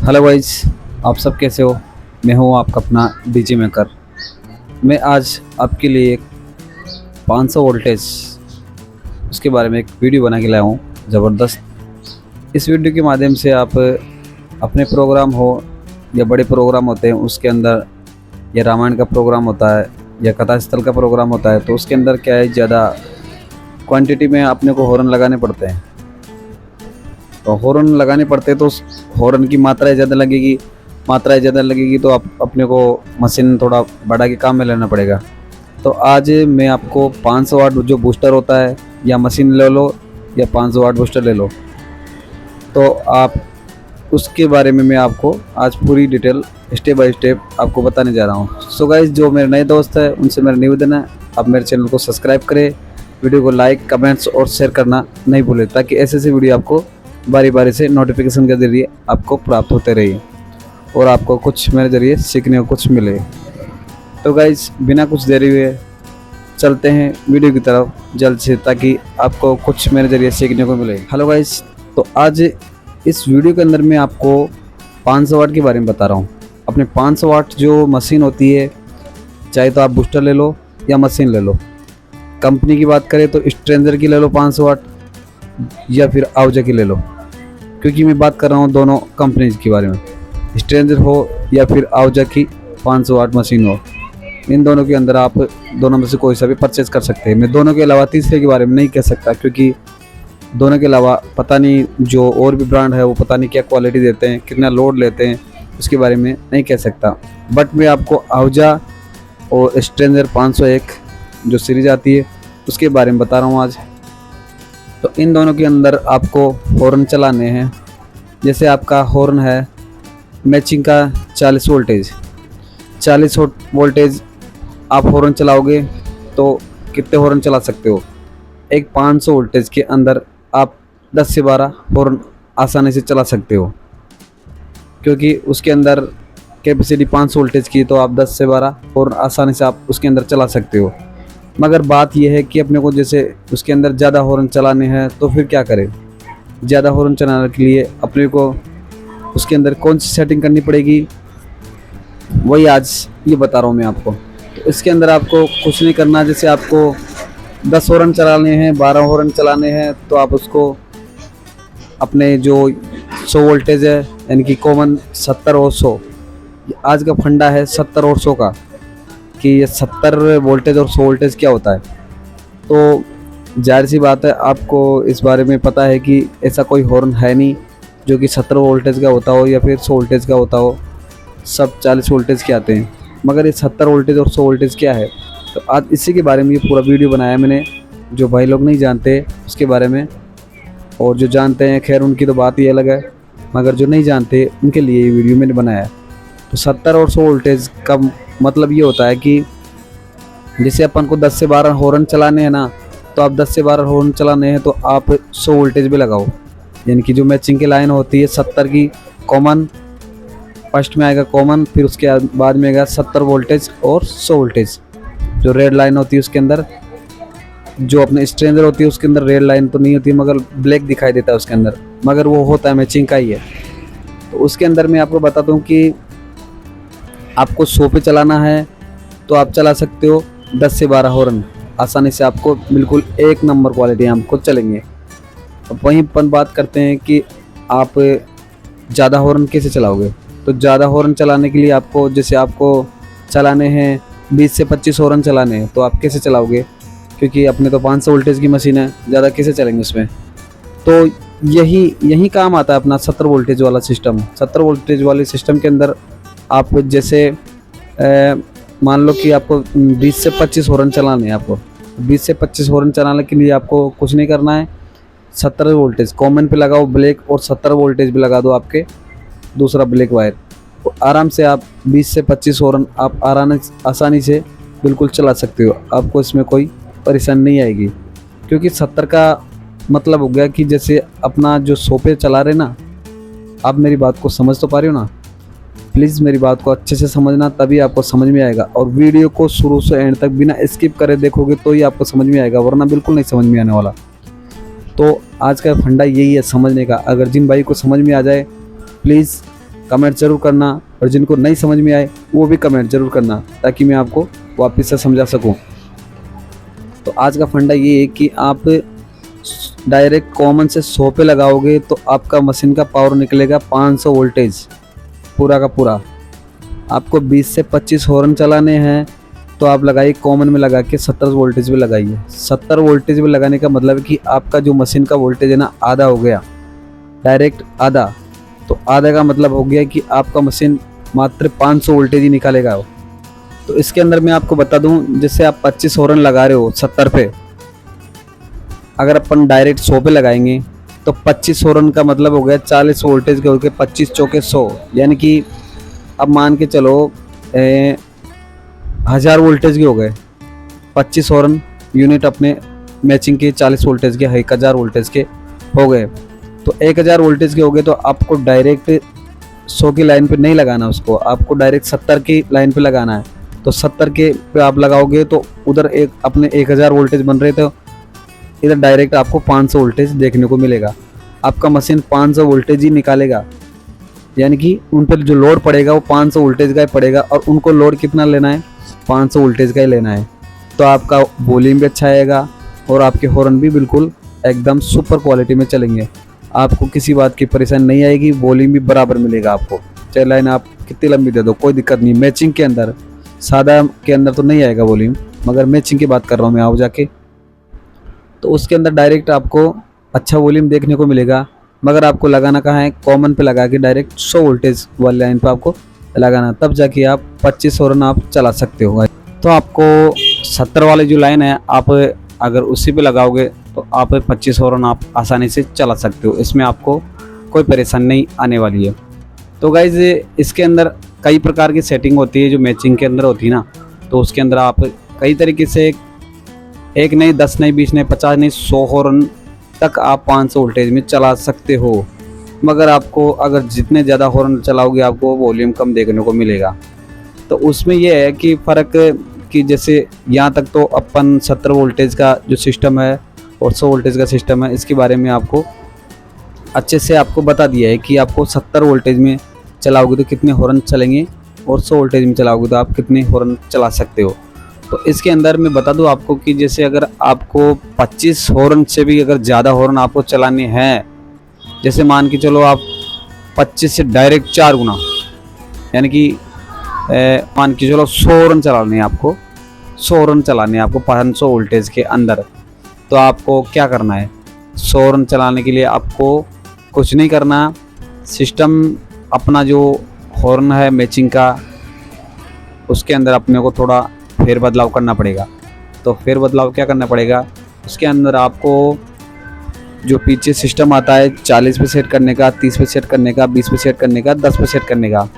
Hello guys, आप सब कैसे हो। मैं हूँ आपका अपना डीजे मेकर। मैं आज आपके लिए एक 500 वोल्टेज उसके बारे में एक वीडियो बना के लाया हूँ ज़बरदस्त। इस वीडियो के माध्यम से आप अपने प्रोग्राम हो या बड़े प्रोग्राम होते हैं उसके अंदर, या रामायण का प्रोग्राम होता है या कथा स्थल का प्रोग्राम होता है, तो उसके अंदर क्या है, ज़्यादा क्वांटिटी में अपने को हॉर्न लगाने पड़ते हैं। तो हॉर्न लगाने पड़ते हैं तो उस हॉर्न की मात्राएं ज़्यादा लगेगी तो आप अपने को मशीन थोड़ा बढ़ा के काम में लेना पड़ेगा। तो आज मैं आपको 500 वाट जो बूस्टर होता है, या मशीन ले लो या 500 वाट बूस्टर ले लो, तो आप उसके बारे में मैं आपको आज पूरी डिटेल स्टेप बाय स्टेप आपको बताने जा रहा हूँ। सो गाइस, जो मेरे नए दोस्त हैं उनसे मेरा निवेदन है, आप मेरे चैनल को सब्सक्राइब करें, वीडियो को लाइक, कमेंट्स और शेयर करना नहीं भूलें, ताकि ऐसे वीडियो आपको बारी बारी से नोटिफिकेशन के ज़रिए आपको प्राप्त होते रहिए और आपको कुछ मेरे ज़रिए सीखने को कुछ मिले। तो गाइस, बिना कुछ देरी हुए चलते हैं वीडियो की तरफ जल्द से, ताकि आपको कुछ मेरे ज़रिए सीखने को मिले। हेलो गाइस, तो आज इस वीडियो के अंदर मैं आपको 500 वाट के बारे में बता रहा हूँ। अपने 500 वाट जो मशीन होती है, चाहे तो आप बूस्टर ले लो या मशीन ले लो। कंपनी की बात करें तो स्ट्रेंजर की ले लो 500 वाट, या फिर आवजा की ले लो, क्योंकि मैं बात कर रहा हूँ दोनों कंपनीज के बारे में। स्ट्रेंजर हो या फिर आवजा की 500 वाट मशीन हो, इन दोनों के अंदर आप दोनों में से कोई सा भी परचेज़ कर सकते हैं। मैं दोनों के अलावा तीसरे के बारे में नहीं कह सकता, क्योंकि दोनों के अलावा पता नहीं जो और भी ब्रांड है वो पता नहीं क्या क्वालिटी देते हैं, कितना लोड लेते हैं, उसके बारे में नहीं कह सकता। बट मैं आपको आवजा और स्ट्रेंजर 501 जो सीरीज आती है उसके बारे में बता रहा हूँ आज। तो इन दोनों के अंदर आपको हॉर्न चलाने हैं। जैसे आपका हॉर्न है मैचिंग का 40 वोल्टेज आप हॉर्न चलाओगे तो कितने हॉर्न चला सकते हो। एक 500 वोल्टेज के अंदर आप 10 से 12 हॉर्न आसानी से चला सकते हो, क्योंकि उसके अंदर कैपेसिटी 500 वोल्टेज की, तो आप 10 से 12 हॉर्न आसानी से आप उसके अंदर चला सकते हो। मगर बात यह है कि अपने को जैसे उसके अंदर ज़्यादा हॉर्न चलाने हैं, तो फिर क्या करें। ज़्यादा हॉर्न चलाने के लिए अपने को उसके अंदर कौन सी सेटिंग करनी पड़ेगी, वही आज ये बता रहा हूँ मैं आपको। तो इसके अंदर आपको कुछ नहीं करना। जैसे आपको 10 हॉर्न चलाने हैं, 12 हॉर्न चलाने हैं, तो आप उसको अपने जो 100 वोल्टेज है, यानी कि कॉमन 70 और 100, आज का फंडा है 70 और 100 का, कि ये 70 वोल्टेज और 100 वोल्टेज क्या होता है। तो जाहिर सी बात है आपको इस बारे में पता है कि ऐसा कोई हॉर्न है नहीं जो कि 70 वोल्टेज का होता हो या फिर 100 वोल्टेज का होता हो। सब 40 वोल्टेज के आते हैं, मगर ये 70 वोल्टेज और 100 वोल्टेज क्या है। तो आज इसी के बारे में ये पूरा वीडियो बनाया मैंने। जो भाई लोग नहीं जानते उसके बारे में, और जो जानते हैं खैर उनकी तो बात ही अलग है, मगर जो नहीं जानते उनके लिए ये वीडियो मैंने बनाया। तो 70 और 100 वोल्टेज का मतलब ये होता है कि जैसे अपन को 10 से 12 हॉर्न चलाने हैं ना, तो आप 10 से 12 हॉर्न चलाने हैं तो आप 100 वोल्टेज भी लगाओ। यानी कि जो मैचिंग की लाइन होती है 70 की कॉमन, फर्स्ट में आएगा कॉमन, फिर उसके बाद में आएगा 70 वोल्टेज और 100 वोल्टेज। जो रेड लाइन होती है उसके अंदर, जो अपने स्ट्रेंजर होती है उसके अंदर रेड लाइन तो नहीं होती, मगर ब्लैक दिखाई देता है उसके अंदर, मगर वो होता है मैचिंग का ही है। तो उसके अंदर मैं आपको बताता हूँ कि आपको 100 पे चलाना है तो आप चला सकते हो 10 से 12 हॉर्न आसानी से, आपको बिल्कुल एक नंबर क्वालिटी आपको चलेंगे। अब वहीं अपन बात करते हैं कि आप ज़्यादा हॉर्न कैसे चलाओगे। तो ज़्यादा हॉर्न चलाने के लिए आपको, जैसे आपको चलाने हैं 20 से 25 हॉर्न चलाने हैं, तो आप कैसे चलाओगे, क्योंकि अपने तो 500 वोल्टेज की मशीन है, ज़्यादा कैसे चलेंगे उसमें। तो यही काम आता है अपना 70 वोल्टेज वाला सिस्टम। 70 वोल्टेज वाले सिस्टम के अंदर आप जैसे मान लो कि आपको 20 से 25 हॉर्न चलाने हैं। आपको 20 से 25 हॉर्न चलाने के लिए आपको कुछ नहीं करना है। 70 वोल्टेज कॉमन पे लगाओ ब्लैक, और 70 वोल्टेज भी लगा दो आपके दूसरा ब्लैक वायर, तो आराम से आप 20 से 25 हॉर्न आप आसानी से बिल्कुल चला सकते हो। आपको इसमें कोई परेशानी नहीं आएगी, क्योंकि 70 का मतलब हो गया कि जैसे अपना जो 100 पे चला रहे ना। आप मेरी बात को समझ तो पा रहे हो ना। प्लीज़ मेरी बात को अच्छे से समझना, तभी आपको समझ में आएगा। और वीडियो को शुरू से एंड तक बिना स्किप करे देखोगे तो ही आपको समझ में आएगा, वरना बिल्कुल नहीं समझ में आने वाला। तो आज का फंडा यही है समझने का। अगर जिन भाई को समझ में आ जाए, प्लीज़ कमेंट ज़रूर करना, और जिनको नहीं समझ में आए वो भी कमेंट ज़रूर करना, ताकि मैं आपको वापस से समझा सकूं। तो आज का फंडा ये है कि आप डायरेक्ट कॉमन से 100 पे लगाओगे तो आपका मशीन का पावर निकलेगा 500 वोल्टेज पूरा का पूरा। आपको 20 से 25 हॉर्न चलाने हैं तो आप लगाइए कॉमन में लगा के 70 वोल्टेज भी लगाइए। 70 वोल्टेज भी लगाने का मतलब है कि आपका जो मशीन का वोल्टेज है ना, आधा हो गया, डायरेक्ट आधा। तो आधा का मतलब हो गया कि आपका मशीन मात्र 500 वोल्टेज ही निकालेगा। तो इसके अंदर मैं आपको बता दूं, जैसे आप 25 हॉर्न लगा रहे हो 70 पे, अगर अपन डायरेक्ट 100 पे लगाएंगे तो 25 हॉर्न का मतलब हो गया 40 वोल्टेज के हो गए, 25 चौके 100, यानी कि अब मान के चलो 1000 वोल्टेज के हो गए। 25 हॉर्न यूनिट अपने मैचिंग के 40 वोल्टेज के 1000 वोल्टेज के हो गए। तो 1000 वोल्टेज के हो गए तो आपको डायरेक्ट 100 की लाइन पे नहीं लगाना, उसको आपको डायरेक्ट 70 की लाइन पे लगाना है। तो 70 के पे आप लगाओगे तो उधर एक अपने 1000 वोल्टेज बन रहे थे, इधर डायरेक्ट आपको 500 वोल्टेज देखने को मिलेगा। आपका मशीन 500 वोल्टेज ही निकालेगा, यानी कि उन पर जो लोड पड़ेगा वो 500 वोल्टेज का ही पड़ेगा, और उनको लोड कितना लेना है, 500 वोल्टेज का ही लेना है। तो आपका वॉल्यूम भी अच्छा आएगा और आपके हॉर्न भी बिल्कुल एकदम सुपर क्वालिटी में चलेंगे। आपको किसी बात की परेशानी नहीं आएगी, वॉल्यूम भी बराबर मिलेगा आपको। चाहे लाइन आप कितनी लंबी दे दो, कोई दिक्कत नहीं। मैचिंग के अंदर, सादा के अंदर तो नहीं आएगा वॉल्यूम, मगर मैचिंग की बात कर रहा हूँ मैं आओ जाके, तो उसके अंदर डायरेक्ट आपको अच्छा वॉल्यूम देखने को मिलेगा। मगर आपको लगाना कहाँ है, कॉमन पे लगा के डायरेक्ट 100 वोल्टेज वाली लाइन पे आपको लगाना, तब जाके आप 25 हॉर्न आप चला सकते हो। तो आपको 70 वाली जो लाइन है, आप अगर उसी पे लगाओगे तो आप 25 हॉर्न आप आसानी से चला सकते हो, इसमें आपको कोई परेशानी नहीं आने वाली है। तो गाइज इसके अंदर कई प्रकार की सेटिंग होती है जो मैचिंग के अंदर होती है ना, तो उसके अंदर आप कई तरीके से एक नहीं, 10 नहीं, 20 नहीं, 50 नहीं, 100 हॉर्न तक आप 500 वोल्टेज में चला सकते हो। मगर आपको अगर जितने ज़्यादा हॉर्न चलाओगे आपको वॉल्यूम कम देखने को मिलेगा। तो उसमें यह है कि फ़र्क कि जैसे यहाँ तक तो अपन 70 वोल्टेज का जो सिस्टम है और 100 वोल्टेज का सिस्टम है, इसके बारे में आपको अच्छे से आपको बता दिया है कि आपको 70 वोल्टेज में चलाओगे तो कितने हॉर्न चलेंगे और 100 वोल्टेज में चलाओगे तो आप कितने हॉर्न चला सकते हो। तो इसके अंदर मैं बता दूं आपको कि जैसे अगर आपको 25 हॉर्न से भी अगर ज़्यादा हॉर्न आपको चलाने हैं, जैसे मान के चलो आप 25 से डायरेक्ट 4 गुना, यानी कि मान के चलो 100 हॉर्न चलाने हैं आपको, 100 हॉर्न चलाने हैं आपको 500 वोल्टेज के अंदर, तो आपको क्या करना है, 100 हॉर्न चलाने के लिए आपको कुछ नहीं करना। सिस्टम अपना जो हॉर्न है मैचिंग का, उसके अंदर अपने को थोड़ा फेर बदलाव करना पड़ेगा। तो फेर बदलाव क्या करना पड़ेगा, उसके अंदर आपको जो पीछे सिस्टम आता है 40 पे सेट करने का, 30 पे सेट करने का, 20 पे सेट करने का, 10 पे सेट करने का।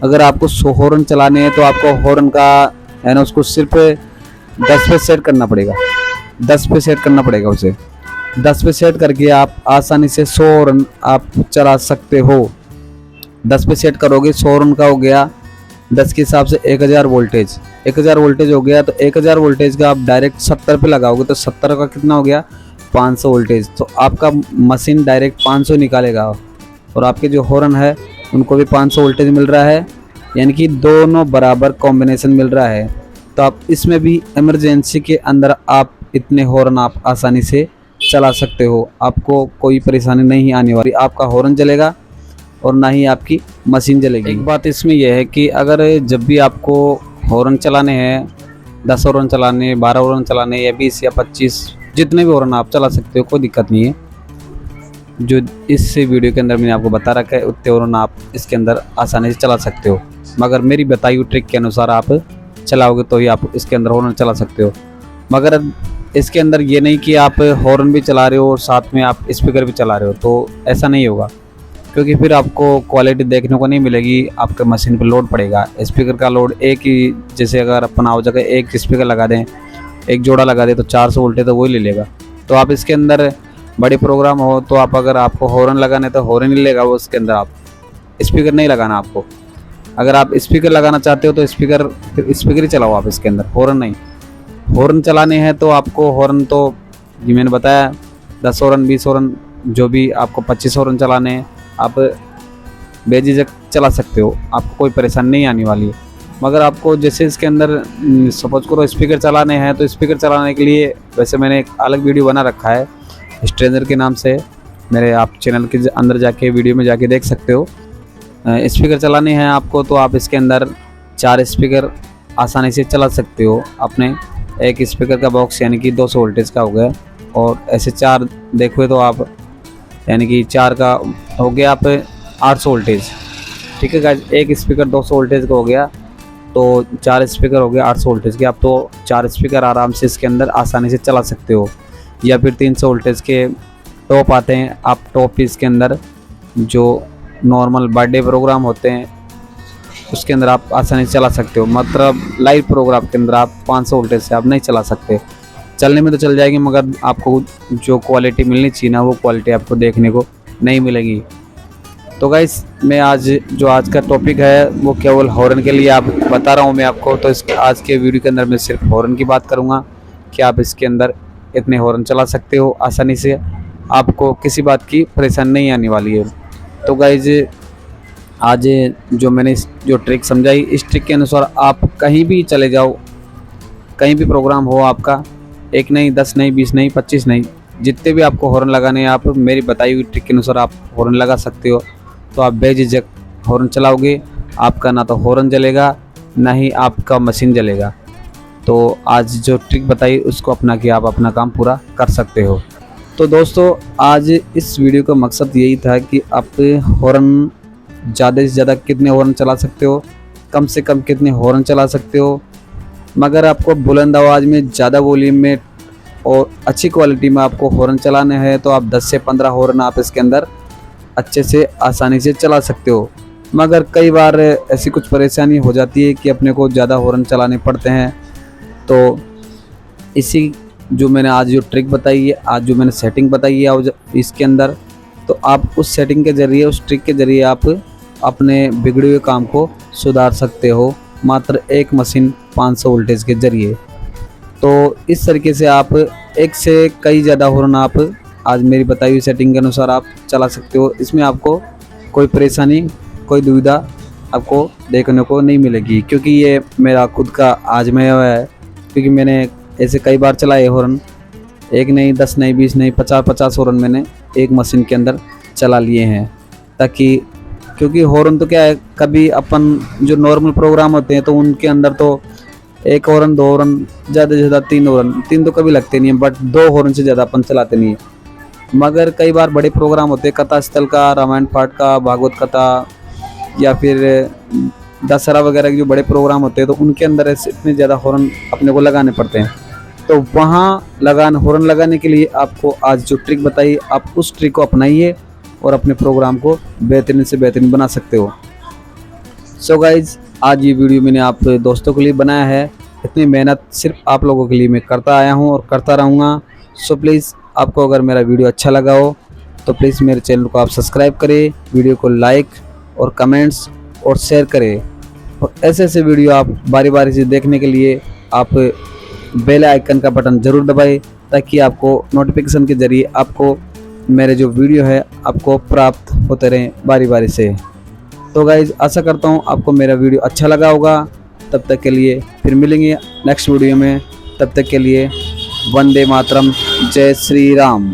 अगर आपको 100 हॉर्न चलाने हैं तो आपको हॉर्न का है ना, उसको सिर्फ 10 पे सेट करना पड़ेगा, 10 पे सेट करना पड़ेगा उसे। 10 पे सेट करके आप आसानी से 100 हॉर्न आप चला सकते हो। 10 पे सेट करोगे, 100 हॉर्न का हो गया 10 के हिसाब से 1000 वोल्टेज, 1000 वोल्टेज हो गया। तो 1000 वोल्टेज का आप डायरेक्ट 70 पे लगाओगे तो 70 का कितना हो गया, 500 वोल्टेज। तो आपका मशीन डायरेक्ट 500 निकालेगा, और आपके जो हॉर्न है उनको भी 500 वोल्टेज मिल रहा है, यानी कि दोनों बराबर कॉम्बिनेशन मिल रहा है। तो आप इसमें भी इमरजेंसी के अंदर आप इतने हॉर्न आप आसानी से चला सकते हो, आपको कोई परेशानी नहीं आने वाली। आपका हॉर्न जलेगा और ना ही आपकी मशीन जलेगी। एक बात इसमें यह है कि अगर जब भी आपको हॉर्न चलाने हैं, 10 हॉर्न चलाने, 12 हॉर्न चलाने, या 20 या 25, जितने भी हॉर्न आप चला सकते हो, कोई दिक्कत नहीं है। जो इस वीडियो के अंदर मैंने आपको बता रखा है उतने हॉर्न आप इसके अंदर आसानी से चला सकते हो, मगर मेरी बताई हुई ट्रिक के अनुसार आप चलाओगे तो ही आप इसके अंदर हॉर्न चला सकते हो। मगर इसके अंदर ये नहीं कि आप हॉर्न भी चला रहे हो और साथ में आप स्पीकर भी चला रहे हो, तो ऐसा नहीं होगा, क्योंकि फिर आपको क्वालिटी देखने को नहीं मिलेगी, आपके मशीन पर लोड पड़ेगा। स्पीकर का लोड एक ही, जैसे अगर अपन आओ जगह एक स्पीकर लगा दें, एक जोड़ा लगा दें तो 400 वोल्टेज तो वही ले लेगा। तो आप इसके अंदर बड़े प्रोग्राम हो तो आप अगर आपको हॉर्न लगाने तो हॉर्न ही लेगा वो, उसके अंदर आप स्पीकर नहीं लगाना आपको। अगर आप स्पीकर लगाना चाहते हो तो स्पीकर ही चलाओ आप इसके अंदर, हॉर्न नहीं। हॉर्न चलाने हैं तो आपको हॉर्न तो जी मैंने बताया 10 हॉर्न, 20 हॉर्न, जो भी आपको 25 हॉर्न चलाने हैं, आप बेझिझक चला सकते हो, आपको कोई परेशानी नहीं आने वाली है। मगर आपको जैसे इसके अंदर सपोज करो स्पीकर चलाने हैं, तो स्पीकर चलाने के लिए वैसे मैंने एक अलग वीडियो बना रखा है स्ट्रेंजर के नाम से, मेरे आप चैनल के अंदर जाके वीडियो में जाके देख सकते हो। स्पीकर चलाने हैं आपको तो आप इसके अंदर 4 स्पीकर आसानी से चला सकते हो। अपने एक स्पीकर का बॉक्स यानी कि 200 वोल्टेज का हो गया, और ऐसे 4 देखोगे तो आप यानी कि 4 का हो गया आप 800 वोल्टेज। ठीक है गाइस, एक स्पीकर 200 वोल्टेज का हो गया, तो 4 स्पीकर हो गया 800 वोल्टेज के। आप तो 4 स्पीकर आराम से इसके अंदर आसानी से चला सकते हो। या फिर 300 वोल्टेज के टॉप आते हैं, आप टॉप इसके अंदर जो नॉर्मल बर्थडे प्रोग्राम होते हैं उसके अंदर आप आसानी से चला सकते हो। मतलब लाइव प्रोग्राम के अंदर आप 500 वोल्टेज से आप नहीं चला सकते। चलने में तो चल जाएगी, मगर आपको जो क्वालिटी मिलनी चाहिए ना, वो क्वालिटी आपको देखने को नहीं मिलेगी। तो गाइस, मैं आज का टॉपिक है वो केवल हॉर्न के लिए आप बता रहा हूँ मैं आपको। तो इस आज के वीडियो के अंदर मैं सिर्फ हॉर्न की बात करूँगा कि आप इसके अंदर इतने हॉर्न चला सकते हो आसानी से, आपको किसी बात की परेशानी नहीं आने वाली है। तो गाइस, आज जो मैंने जो ट्रिक समझाई, इस ट्रिक के अनुसार आप कहीं भी चले जाओ, कहीं भी प्रोग्राम हो आपका, 1 नहीं, 10 नहीं, 20 नहीं, 25 नहीं, जितने भी आपको हॉर्न लगाने हैं, आप मेरी बताई हुई ट्रिक के अनुसार आप हॉर्न लगा सकते हो। तो आप बेझिझक हॉर्न चलाओगे, आपका ना तो हॉर्न जलेगा ना ही आपका मशीन जलेगा। तो आज जो ट्रिक बताई उसको अपना के आप अपना काम पूरा कर सकते हो। तो दोस्तों, आज इस वीडियो का मकसद यही था कि आप हॉर्न ज़्यादा से ज़्यादा कितने हॉर्न चला सकते हो, कम से कम कितने हॉर्न चला सकते हो। मगर आपको बुलंद आवाज़ में, ज़्यादा वॉल्यूम में और अच्छी क्वालिटी में आपको हॉर्न चलाने हैं तो आप 10 से 15 हॉर्न आप इसके अंदर अच्छे से आसानी से चला सकते हो। मगर कई बार ऐसी कुछ परेशानी हो जाती है कि अपने को ज़्यादा हॉर्न चलाने पड़ते हैं। तो इसी जो मैंने आज जो ट्रिक बताई है, आज जो मैंने सेटिंग बताई है इसके अंदर, तो आप उस सेटिंग के ज़रिए, उस ट्रिक के ज़रिए आप अपने बिगड़े हुए काम को सुधार सकते हो, मात्र एक मशीन 500 वोल्टेज के ज़रिए। तो इस तरीके से आप एक से कई ज़्यादा हॉर्न आप आज मेरी बताई हुई सेटिंग के अनुसार आप चला सकते हो। इसमें आपको कोई परेशानी, कोई दुविधा आपको देखने को नहीं मिलेगी, क्योंकि ये मेरा खुद का आजमाया हुआ है। क्योंकि मैंने ऐसे कई बार चलाए हॉर्न, 1 नहीं, 10 नहीं, 20 नहीं, 50 हॉर्न मैंने एक मशीन के अंदर चला लिए हैं। ताकि क्योंकि हॉर्न तो क्या है, कभी अपन जो नॉर्मल प्रोग्राम होते हैं तो उनके अंदर तो 1 हॉर्न, 2 हॉर्न, ज़्यादा से ज़्यादा 3 हॉर्न, 3 तो कभी लगते नहीं है, बट 2 हॉर्न से ज़्यादा अपन चलाते नहीं है। मगर कई बार बड़े प्रोग्राम होते हैं, कथा स्थल का, रामायण पाठ का, भागवत कथा, या फिर दशहरा वगैरह के जो बड़े प्रोग्राम होते हैं, तो उनके अंदर ऐसे इतने ज़्यादा हॉर्न अपने को लगाने पड़ते हैं। तो वहाँ हॉर्न लगाने के लिए आपको आज जो ट्रिक बताई, आप उस ट्रिक को अपनाइए और अपने प्रोग्राम को बेहतरीन से बेहतरीन बना सकते हो। सो गाइज, आज ये वीडियो मैंने आप दोस्तों के लिए बनाया है। इतनी मेहनत सिर्फ आप लोगों के लिए मैं करता आया हूँ और करता रहूँगा। सो प्लीज़, आपको अगर मेरा वीडियो अच्छा लगा हो तो प्लीज़ मेरे चैनल को आप सब्सक्राइब करें, वीडियो को लाइक और कमेंट्स और शेयर करें। और ऐसे ऐसे वीडियो आप बारी बारी से देखने के लिए आप बेल आइकन का बटन ज़रूर दबाएं, ताकि आपको नोटिफिकेशन के ज़रिए आपको मेरे जो वीडियो है आपको प्राप्त होते रहें बारी बारी से। तो गाइज़, आशा करता हूँ आपको मेरा वीडियो अच्छा लगा होगा। तब तक के लिए फिर मिलेंगे नेक्स्ट वीडियो में। तब तक के लिए वंदे मातरम, जय श्री राम।